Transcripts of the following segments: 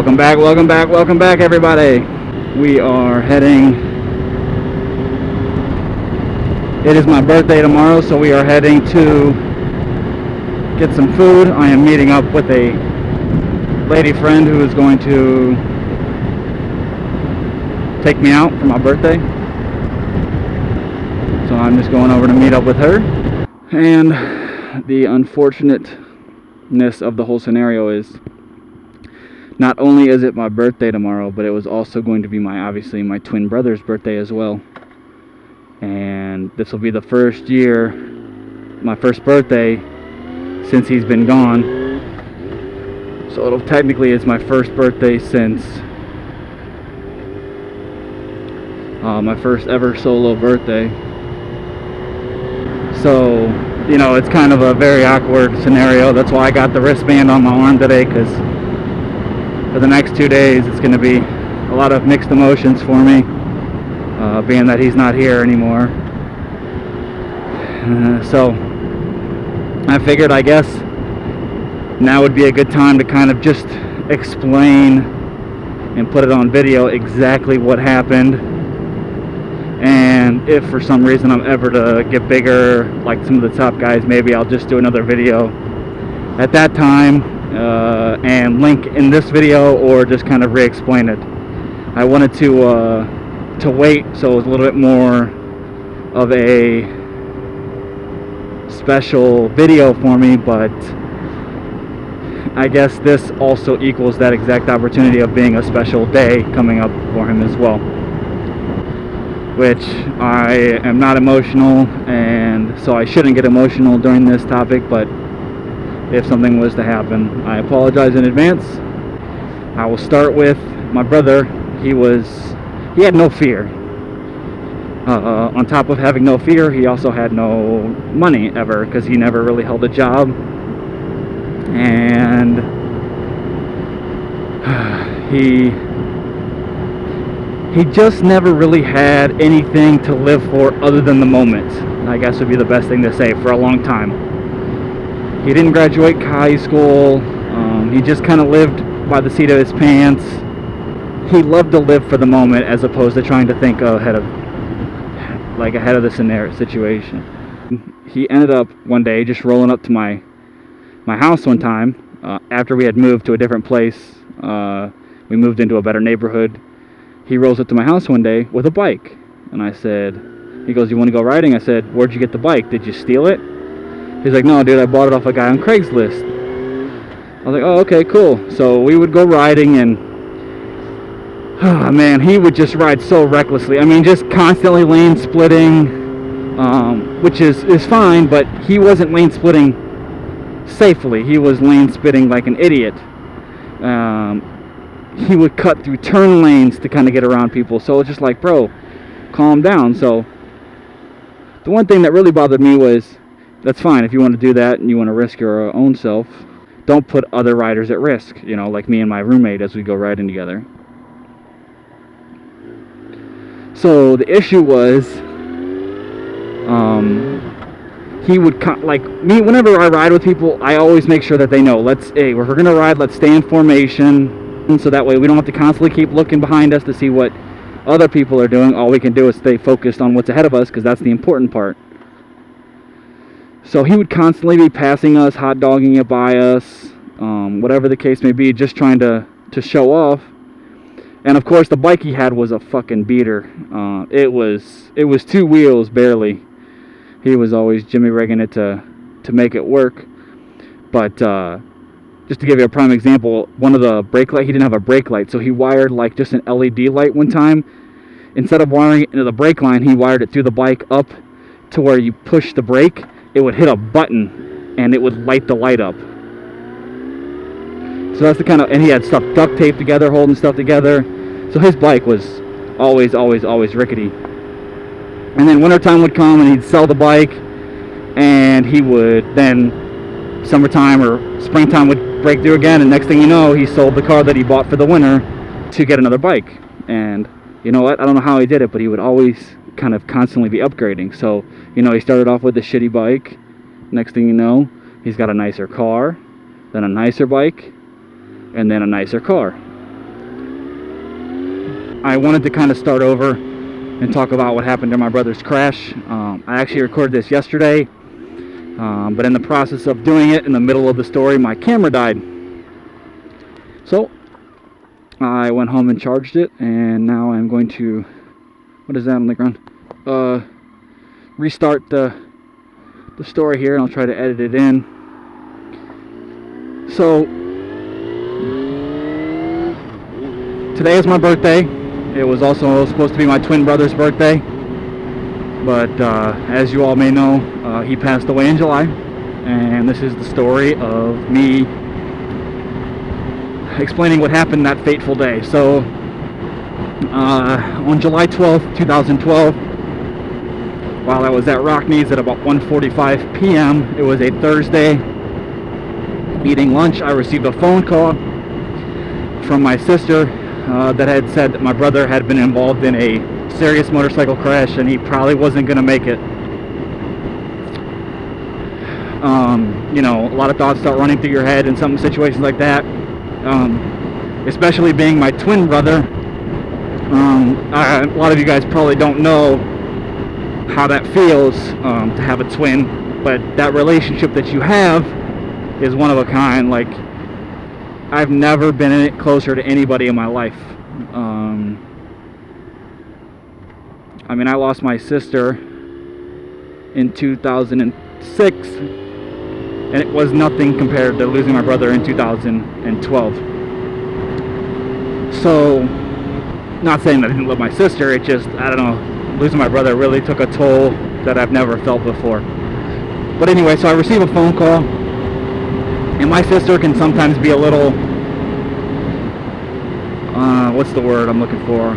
Welcome back, everybody. We are heading. It is my birthday tomorrow, so we are heading to get some food. I am meeting up with a lady friend who is going to take me out for my birthday. So I'm just going over to meet up with her. And the unfortunateness of the whole scenario is, not only is it my birthday tomorrow, but it was also going to be obviously my twin brother's birthday as well. And this will be the first year, my first birthday since he's been gone. So it'll technically is my first birthday since my first ever solo birthday. So, you know, it's kind of a very awkward scenario. That's why I got the wristband on my arm today, because for the next 2 days it's going to be a lot of mixed emotions for me, being that he's not here anymore. So I figured, I guess now would be a good time to kind of just explain and put it on video exactly what happened. And if for some reason I'm ever to get bigger like some of the top guys, maybe I'll just do another video at that time and link in this video, or just kind of re-explain it. I wanted to wait so it was a little bit more of a special video for me, but I guess this also equals that exact opportunity of being a special day coming up for him as well, which I am not emotional, and so I shouldn't get emotional during this topic, but if something was to happen, I apologize in advance. I will start with my brother. He had no fear. On top of having no fear, he also had no money ever, because he never really held a job, and he just never really had anything to live for other than the moment, I guess would be the best thing to say, for a long time. He didn't graduate high school. He just kind of lived by the seat of his pants. He loved to live for the moment, as opposed to trying to think ahead of the scenario situation. He ended up one day just rolling up to my house one time, after we had moved to a different place. We moved into a better neighborhood. He rolls up to my house one day with a bike, and he goes, "You want to go riding?" I said, "Where'd you get the bike? Did you steal it?" He's like, "No, dude, I bought it off a guy on Craigslist." I was like, "Oh, okay, cool." So we would go riding, and oh man, he would just ride so recklessly. I mean, just constantly lane splitting, which is fine, but he wasn't lane splitting safely. He was lane splitting like an idiot. He would cut through turn lanes to kind of get around people. So it's just like, bro, calm down. So the one thing that really bothered me was, that's fine if you want to do that and you want to risk your own self. Don't put other riders at risk, you know, like me and my roommate as we go riding together. So the issue was, he would like me, whenever I ride with people, I always make sure that they know, hey, if we're going to ride, let's stay in formation, so that way we don't have to constantly keep looking behind us to see what other people are doing. All we can do is stay focused on what's ahead of us, because that's the important part. So he would constantly be passing us, hot dogging it by us, whatever the case may be, just trying to show off. And of course, the bike he had was a fucking beater. It was 2 wheels barely. He was always jimmy rigging it to make it work. But just to give you a prime example, one of the brake light, he didn't have a brake light, so he wired like just an LED light one time. Instead of wiring it into the brake line, he wired it through the bike up to where you push the brake, it would hit a button and it would light the light up. So that's the kind of, and he had stuff duct taped together, holding stuff together. So his bike was always rickety. And then wintertime would come and he'd sell the bike, and he would then, summertime or springtime would break through again, and next thing you know, he sold the car that he bought for the winter to get another bike. And you know what, I don't know how he did it, but he would always kind of constantly be upgrading. So, you know, he started off with a shitty bike. Next thing you know, he's got a nicer car, then a nicer bike, and then a nicer car. I wanted to kind of start over and talk about what happened to my brother's crash. I actually recorded this yesterday, but in the process of doing it, in the middle of the story, my camera died. So I went home and charged it, and now I'm going to, what is that on the ground? Restart the story here, and I'll try to edit it in. So today is my birthday. It was also supposed to be my twin brother's birthday, but as you all may know, he passed away in July, and this is the story of me explaining what happened that fateful day. So on July 12th, 2012, while I was at Rockneys at about 1:45 p.m., it was a Thursday, eating lunch, I received a phone call from my sister that had said that my brother had been involved in a serious motorcycle crash and he probably wasn't going to make it. You know, a lot of thoughts start running through your head in some situations like that, especially being my twin brother. A lot of you guys probably don't know how that feels to have a twin, but that relationship that you have is one of a kind. Like, I've never been in it closer to anybody in my life. I mean, I lost my sister in 2006, and it was nothing compared to losing my brother in 2012. So, not saying that I didn't love my sister, it just, I don't know, losing my brother really took a toll that I've never felt before. But anyway, so I received a phone call, and my sister can sometimes be a little, what's the word I'm looking for?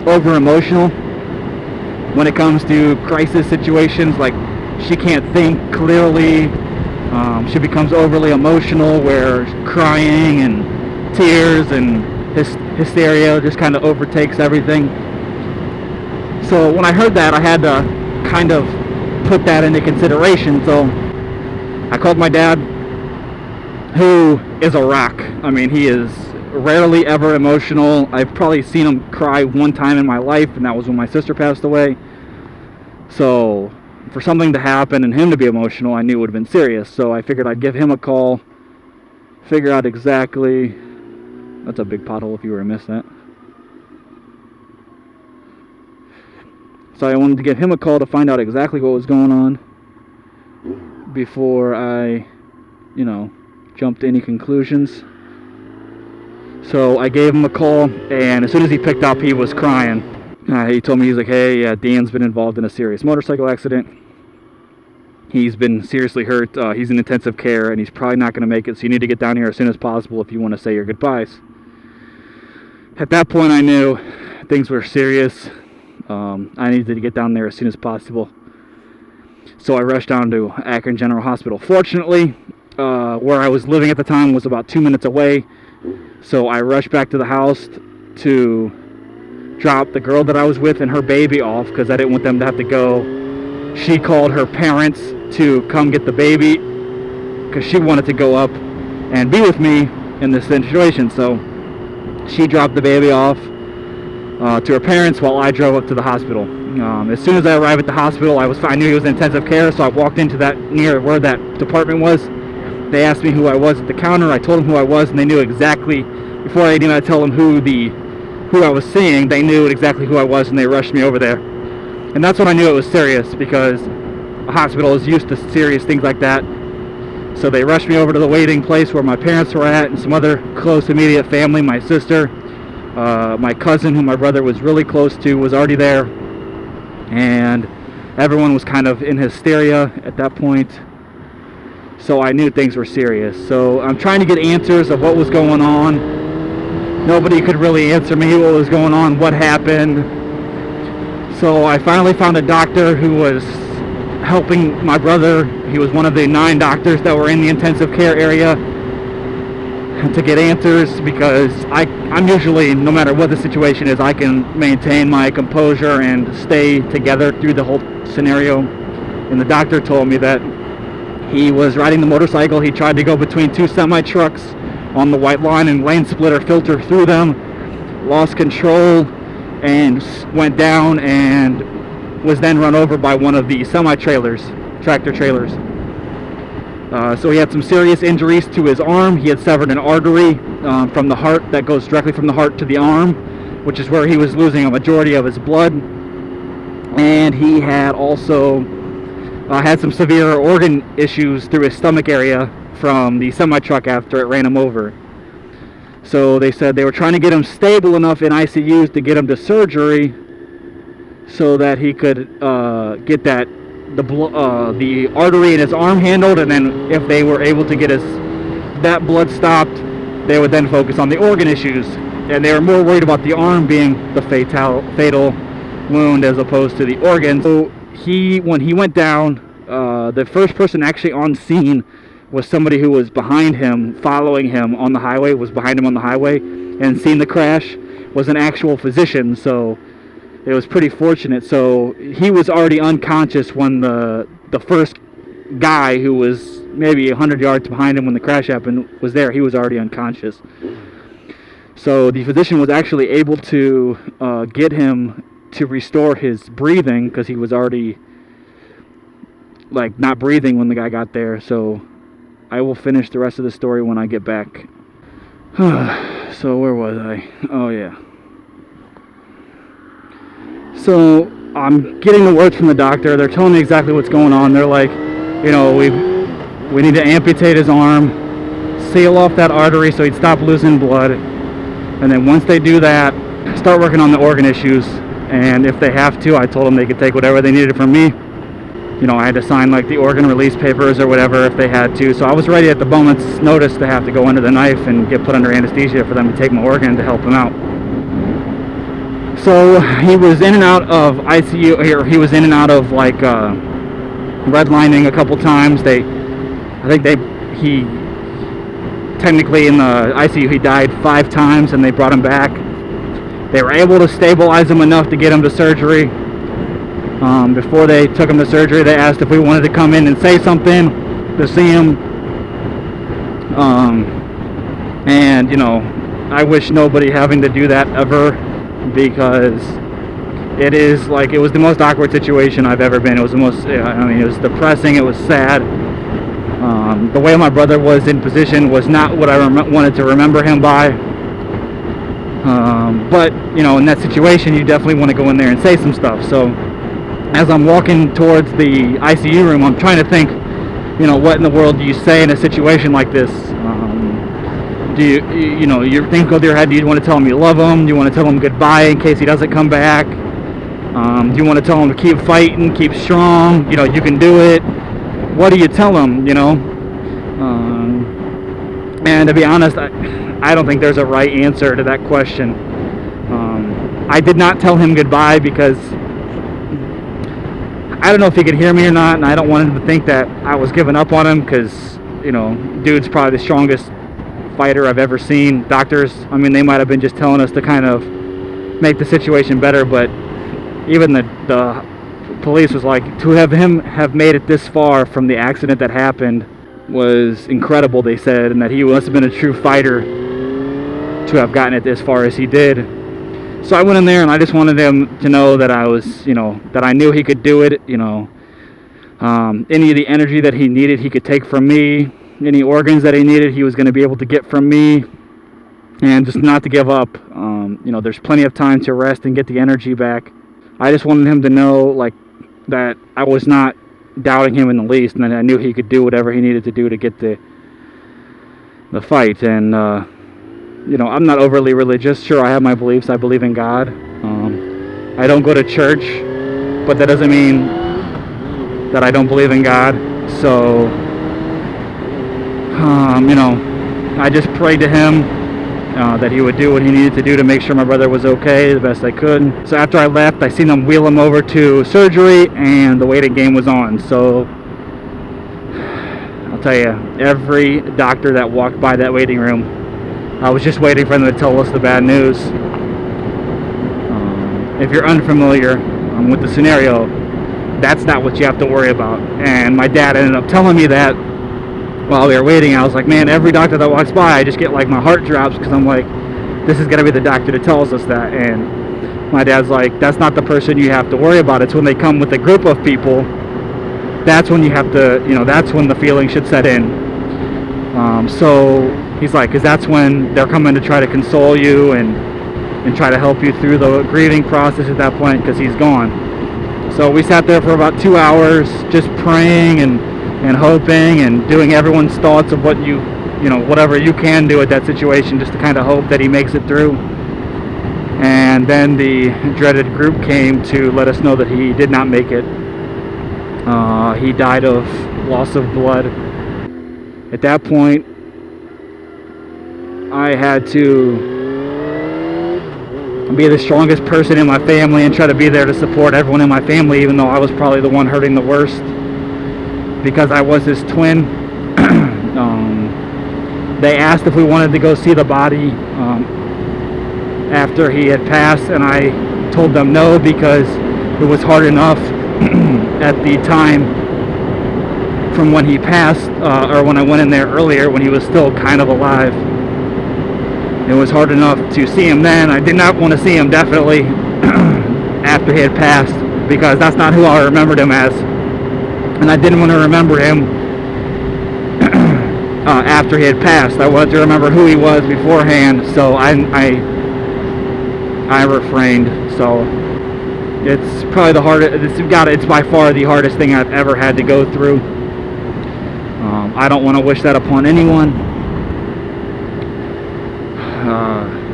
Over emotional when it comes to crisis situations. Like, she can't think clearly. She becomes overly emotional, where crying and tears and hysteria just kind of overtakes everything. So when I heard that, I had to kind of put that into consideration. So I called my dad, who is a rock. I mean, he is rarely ever emotional. I've probably seen him cry one time in my life, and that was when my sister passed away. So for something to happen and him to be emotional, I knew it would have been serious. So I figured I'd give him a call, figure out exactly, that's a big pothole if you were to miss that. So I wanted to give him a call to find out exactly what was going on before I, you know, jumped to any conclusions. So I gave him a call, and as soon as he picked up, he was crying. He told me, he's like, hey, yeah, Dan's been involved in a serious motorcycle accident. He's been seriously hurt. He's in intensive care, and he's probably not going to make it, so you need to get down here as soon as possible if you want to say your goodbyes. At that point, I knew things were serious. I needed to get down there as soon as possible. So I rushed down to Akron General Hospital. Fortunately, where I was living at the time was about 2 minutes away. So I rushed back to the house to drop the girl that I was with and her baby off, because I didn't want them to have to go. She called her parents to come get the baby because she wanted to go up and be with me in this situation. So she dropped the baby off to her parents while I drove up to the hospital. As soon as I arrived at the hospital, I knew he was in intensive care, so I walked into near where that department was. They asked me who I was at the counter. I told them who I was, and they knew exactly, before I even had to tell them who I was seeing, they knew exactly who I was, and they rushed me over there. And that's when I knew it was serious, because a hospital is used to serious things like that. So they rushed me over to the waiting place where my parents were at, and some other close immediate family. My sister, my cousin, who my brother was really close to, was already there, and everyone was kind of in hysteria at that point. So I knew things were serious. So I'm trying to get answers of what was going on. Nobody could really answer me what was going on, what happened. So I finally found a doctor who was helping my brother. He was one of the 9 doctors that were in the intensive care area to get answers, because I'm usually, no matter what the situation is, I can maintain my composure and stay together through the whole scenario. And the doctor told me that he was riding the motorcycle. He tried to go between 2 semi-trucks on the white line and lane splitter filter through them. lost control and went down and was then run over by one of the semi-trailers, tractor trailers. So he had some serious injuries to his arm. He had severed an artery from the heart that goes directly from the heart to the arm, which is where he was losing a majority of his blood. And he had also had some severe organ issues through his stomach area from the semi-truck after it ran him over. So they said they were trying to get him stable enough in ICUs to get him to surgery so that he could get the artery in his arm handled, and then if they were able to get that blood stopped, they would then focus on the organ issues. And they were more worried about the arm being the fatal wound as opposed to the organ. So when he went down, the first person actually on scene was somebody who was behind him, following him on the highway, and seen the crash, was an actual physician. So it was pretty fortunate. So he was already unconscious when the first guy, who was maybe 100 yards behind him when the crash happened, was there. He was already unconscious. So the physician was actually able to get him to restore his breathing, because he was already like not breathing when the guy got there. So I will finish the rest of the story when I get back. So where was I? Oh yeah. So I'm getting the words from the doctor. They're telling me exactly what's going on. They're like, you know, we need to amputate his arm, seal off that artery so he'd stop losing blood, and then once they do that, start working on the organ issues. And if they have to, I told them they could take whatever they needed from me. You know, I had to sign like the organ release papers or whatever if they had to. So I was ready at the moment's notice to have to go under the knife and get put under anesthesia for them to take my organ to help him out. So he was in and out of ICU, or he was in and out of like redlining a couple times. He technically in the ICU he died 5 times, and they brought him back. They were able to stabilize him enough to get him to surgery. Before they took him to surgery, they asked if we wanted to come in and say something to see him. And you know, I wish nobody having to do that ever, because it was the most awkward situation I've ever been. It was the most, I mean, it was depressing, it was sad. The way my brother was in position was not what I wanted to remember him by. But, you know, in that situation, you definitely want to go in there and say some stuff. So, as I'm walking towards the ICU room, I'm trying to think, you know, what in the world do you say in a situation like this? Do you know, your things go through your head. Do you want to tell him you love him? Do you want to tell him goodbye in case he doesn't come back? Do you want to tell him to keep fighting, keep strong? You know, you can do it. What do you tell him, you know? And to be honest, I don't think there's a right answer to that question. I did not tell him goodbye because I don't know if he could hear me or not, and I don't want him to think that I was giving up on him, because, you know, dude's probably the strongest fighter I've ever seen. Doctors, I mean, they might have been just telling us to kind of make the situation better, but even the police was like, to have made it this far from the accident that happened was incredible, they said, and that he must have been a true fighter to have gotten it as far as he did. So I went in there and I just wanted him to know that I was, you know, that I knew he could do it, you know. Any of the energy that he needed, he could take from me. Any organs that he needed, he was going to be able to get from me. And just not to give up. You know, there's plenty of time to rest and get the energy back. I just wanted him to know, like, that I was not doubting him in the least, and that I knew he could do whatever he needed to do to get the fight. And you know, I'm not overly religious. Sure, I have my beliefs. I believe in God. I don't go to church, but that doesn't mean that I don't believe in God. So you know, I just prayed to him that he would do what he needed to do to make sure my brother was okay the best I could. So after I left, I seen them wheel him over to surgery, and the waiting game was on. So I'll tell you, every doctor that walked by that waiting room, I was just waiting for them to tell us the bad news. If you're unfamiliar with the scenario, that's not what you have to worry about. And my dad ended up telling me that while we were waiting. I was like, man, every doctor that walks by, I just get like my heart drops, because I'm like, this is going to be the doctor that tells us that. And my dad's like, that's not the person you have to worry about. It's when they come with a group of people, that's when you have to, you know, that's when the feeling should set in. So he's like, because that's when they're coming to try to console you and try to help you through the grieving process at that point, because he's gone. So we sat there for about 2 hours just praying and hoping and doing everyone's thoughts of what you know, whatever you can do at that situation, just to kind of hope that he makes it through. And then the dreaded group came to let us know that he did not make it. He died of loss of blood. At that point, I had to be the strongest person in my family and try to be there to support everyone in my family, even though I was probably the one hurting the worst, because I was his twin. They asked if we wanted to go see the body after he had passed, and I told them no, because it was hard enough at the time from when he passed, or when I went in there earlier when he was still kind of alive. It was hard enough to see him then. I did not want to see him, definitely, after he had passed, because that's not who I remembered him as. And I didn't want to remember him after he had passed. I wanted to remember who he was beforehand, so I refrained. So it's probably the hardest. It's by far the hardest thing I've ever had to go through. I don't want to wish that upon anyone.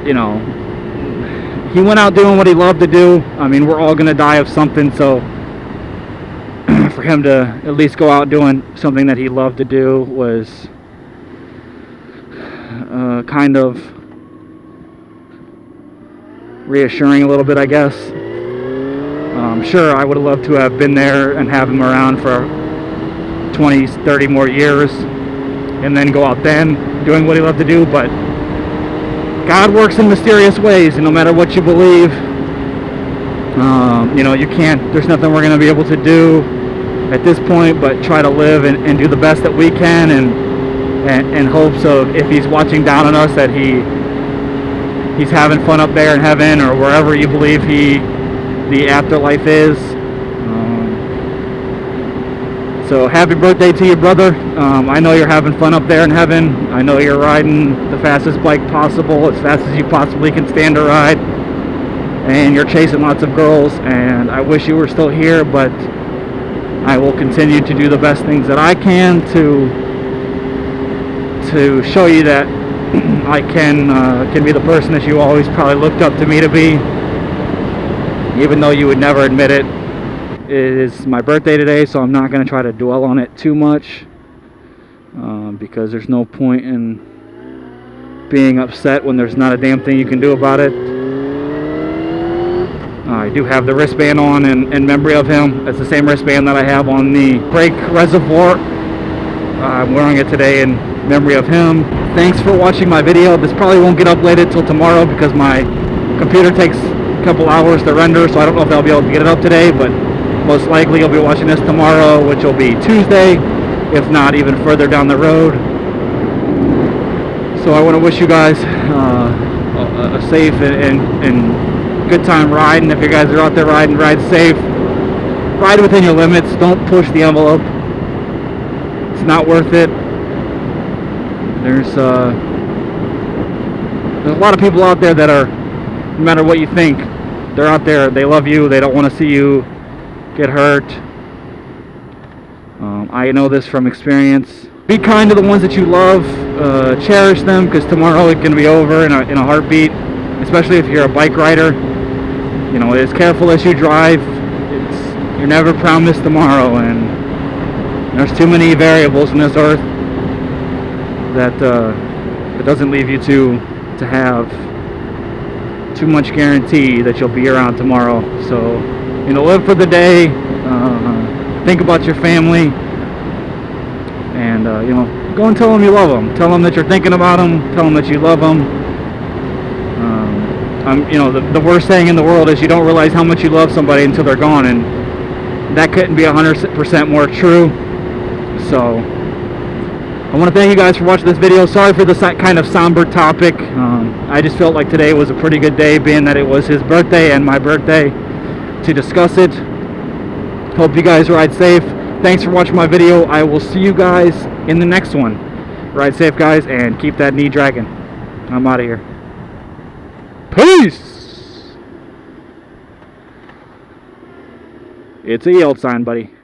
You know, he went out doing what he loved to do. I mean, we're all gonna die of something, so for him to at least go out doing something that he loved to do was kind of reassuring a little bit, I guess. Sure, I would have loved to have been there and have him around for 20, 30 more years and then go out then doing what he loved to do, but God works in mysterious ways, and no matter what you believe, you know, you can't, there's nothing we're going to be able to do at this point but try to live and do the best that we can, and hopes of, if he's watching down on us, that he's having fun up there in heaven or wherever you believe the afterlife is. So happy birthday to you, brother. I know you're having fun up there in heaven. I know you're riding the fastest bike possible, as fast as you possibly can stand to ride, and you're chasing lots of girls, and I wish you were still here, but I will continue to do the best things that I can to show you that I can be the person that you always probably looked up to me to be, even though you would never admit it. It is my birthday today, so I'm not going to try to dwell on it too much, because there's no point in being upset when there's not a damn thing you can do about it. I do have the wristband on in memory of him. It's the same wristband that I have on the brake reservoir. I'm wearing it today in memory of him. Thanks for watching my video. This probably won't get uploaded till tomorrow because my computer takes a couple hours to render, so I don't know if I'll be able to get it up today, but most likely you'll be watching this tomorrow, which will be Tuesday, if not even further down the road. So I want to wish you guys a safe and good time riding. If you guys are out there riding, ride safe. Ride within your limits. Don't push the envelope. It's not worth it. There's a lot of people out there that are, no matter what you think, they're out there, they love you, they don't want to see you get hurt. I know this from experience. Be kind to the ones that you love. Cherish them, because tomorrow it can be over in a heartbeat, especially if you're a bike rider. You know, as careful as you drive, you're never promised tomorrow, and there's too many variables in this earth that it doesn't leave you to have too much guarantee that you'll be around tomorrow. So, you know, live for the day, think about your family, and you know, go and tell them you love them. Tell them that you're thinking about them. Tell them that you love them. You know, the worst thing in the world is you don't realize how much you love somebody until they're gone, and that couldn't be 100% more true. So I want to thank you guys for watching this video. Sorry for this kind of somber topic. I just felt like today was a pretty good day, being that it was his birthday and my birthday, to discuss it. Hope you guys ride safe. Thanks for watching my video. I will see you guys in the next one. Ride safe, guys, and keep that knee dragging. I'm out of here. Peace! It's a yield sign, buddy.